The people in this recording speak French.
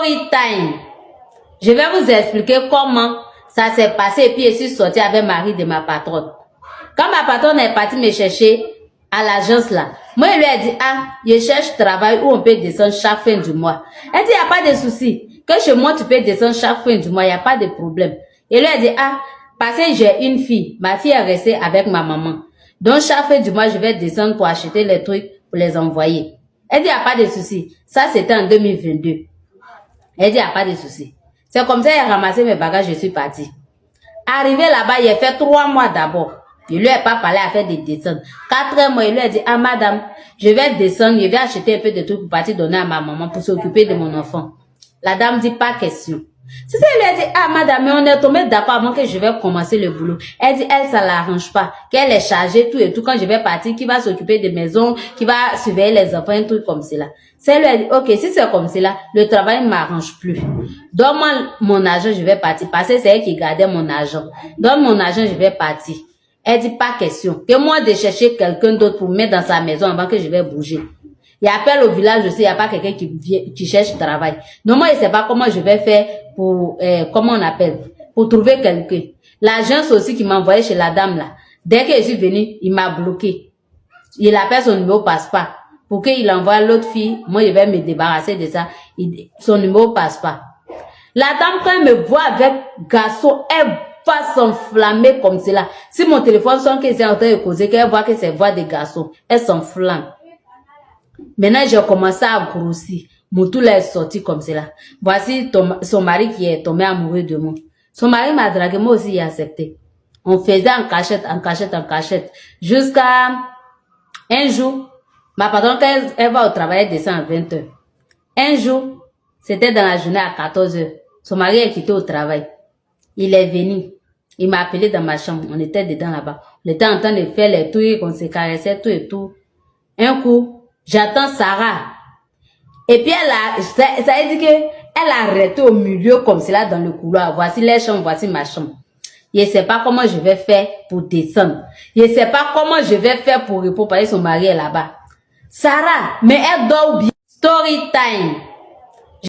Story time. Je vais vous expliquer comment ça s'est passé et puis je suis sortie avec Marie de ma patronne. Quand ma patronne est partie me chercher à l'agence là, moi je lui ai dit, ah, je cherche travail où on peut descendre chaque fin du mois. Elle dit, il n'y a pas de souci. Que chez moi tu peux descendre chaque fin du mois, il n'y a pas de problème. Et lui a dit, ah, parce que j'ai une fille, ma fille est restée avec ma maman. Donc chaque fin du mois, je vais descendre pour acheter les trucs pour les envoyer. Elle dit, il n'y a pas de souci. Ça c'était en 2022. Elle dit, il n'y a pas de souci. C'est comme ça, j'ai ramassé mes bagages, je suis partie. Arrivé là-bas, il a fait 3 mois d'abord. Je lui ai pas parlé à faire des descentes. 4 mois, il lui a dit, ah madame, je vais descendre, je vais acheter un peu de trucs pour partir donner à ma maman pour s'occuper de mon enfant. La dame dit, pas question. C'est ça, elle lui a dit, ah madame, mais on est tombé d'accord avant que je vais commencer le boulot. Elle dit, elle, ça l'arrange pas. Qu'elle est chargée, tout et tout. Quand je vais partir, qui va s'occuper des maisons, qui va surveiller les enfants, un truc comme cela. C'est elle lui a dit, ok, si c'est comme cela, le travail ne m'arrange plus. Donne-moi mon argent, je vais partir. Parce que c'est elle qui gardait mon argent. Donne mon argent, je vais partir. Elle dit, pas question. Que moi de chercher quelqu'un d'autre pour mettre dans sa maison avant que je vais bouger. Il appelle au village aussi, il n'y a pas quelqu'un qui cherche travail. Donc moi, je ne sais pas comment je vais faire pour, comment on appelle, pour trouver quelqu'un. L'agence aussi qui m'a envoyé chez la dame là, dès que je suis venue, il m'a bloqué. Il appelle son numéro passe pas. Pour qu'il envoie l'autre fille, moi je vais me débarrasser de ça. Son numéro passe pas. La dame, quand elle me voit avec garçon, elle va s'enflammer comme cela. Si mon téléphone sonne qu'elle est en train de causer, qu'elle voit que c'est voix de garçon, elle s'enflamme. Maintenant, j'ai commencé à grossir. Mon tout là est sorti comme cela. Voici son mari qui est tombé amoureux de moi. Son mari m'a dragué, moi aussi j'ai accepté. On faisait en cachette, en cachette, en cachette. Jusqu'à un jour, ma patronne, quand elle va au travail, elle descend à 20h. Un jour, c'était dans la journée à 14h. Son mari est quitté au travail. Il est venu. Il m'a appelé dans ma chambre. On était dedans là-bas. On était en train de faire les trucs, on se caressait, tout et tout. Un coup, j'attends Sarah. Et puis ça veut dire que elle a arrêté au milieu comme cela dans le couloir. Voici les chambres, voici ma chambre. Je ne sais pas comment je vais faire pour descendre. Je ne sais pas comment je vais faire pour répondre parce que son mari est là-bas. Sarah, mais elle dort bien. Story time.